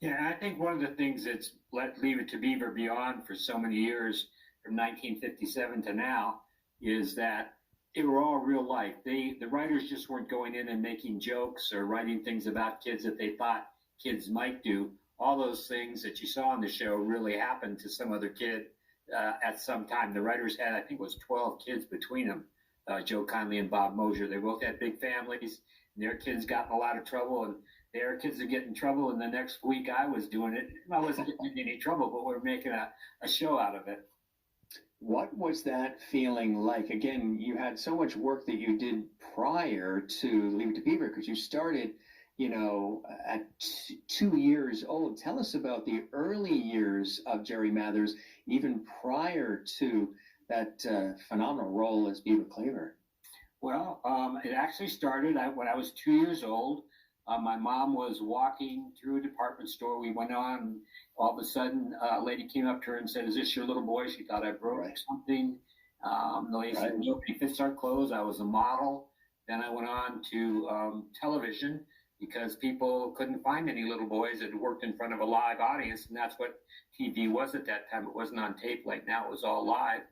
Yeah, and I think one of the things that's let Leave It to Beaver be on for so many years, from 1957 to now, is that they were all real life. The writers just weren't going in and making jokes or writing things about kids that they thought kids might do. All those things that you saw on the show really happened to some other kid at some time. The writers had, I think, it was 12 kids between them, Joe Conley and Bob Mosier. They both had big families, and their kids got in a lot of trouble, and their kids would get in trouble. And the next week I was doing it. I wasn't getting in any trouble, but we were making a show out of it. What was that feeling like? Again, you had so much work that you did prior to Leave It to Beaver because you started, at 2 years old. Tell us about the early years of Jerry Mathers, even prior to that phenomenal role as Beaver Cleaver. Well, it actually started when I was 2 years old. My mom was walking through a department store. We went on, and all of a sudden, a lady came up to her and said, "Is this your little boy?" She thought I broke something. The lady said, "Nobody fits our clothes." I was a model. Then I went on to television because people couldn't find any little boys that worked in front of a live audience, and that's what TV was at that time. It wasn't on tape like now. It was all live,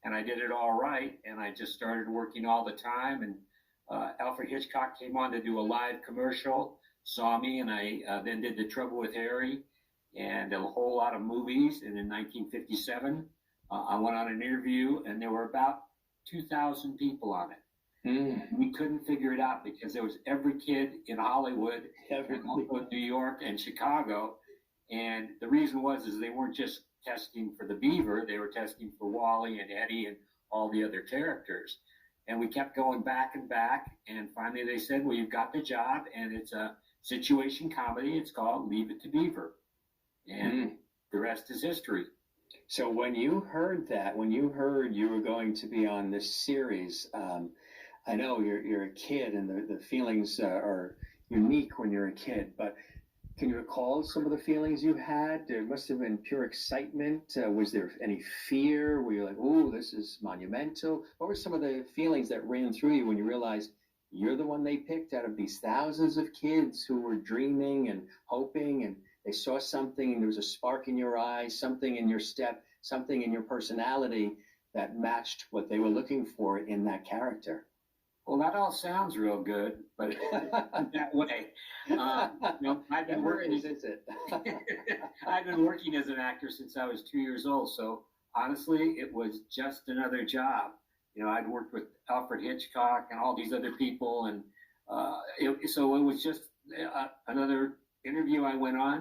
and I did it all right, and I just started working all the time, and Alfred Hitchcock came on to do a live commercial, saw me, and I then did The Trouble with Harry and a whole lot of movies. And in 1957, I went on an interview, and there were about 2,000 people on it. We couldn't figure it out because there was every kid in Hollywood, and also New York and Chicago. And the reason is they weren't just testing for the Beaver, they were testing for Wally and Eddie and all the other characters. And we kept going back and back, and finally they said, "Well, you've got the job, and it's a situation comedy. It's called Leave It to Beaver." And the rest is history. So when you heard that, when you heard you were going to be on this series, I know you're a kid, and the feelings are unique when you're a kid, but can you recall some of the feelings you had? There must have been pure excitement. Was there any fear? Were you like, "Oh, this is monumental"? What were some of the feelings that ran through you when you realized you're the one they picked out of these thousands of kids who were dreaming and hoping, and they saw something, and there was a spark in your eye, something in your step, something in your personality that matched what they were looking for in that character? Well, that all sounds real good, but that way. I've been working. Is it? I've been working as an actor since I was 2 years old. So honestly, it was just another job. I'd worked with Alfred Hitchcock and all these other people, and so it was just another interview I went on.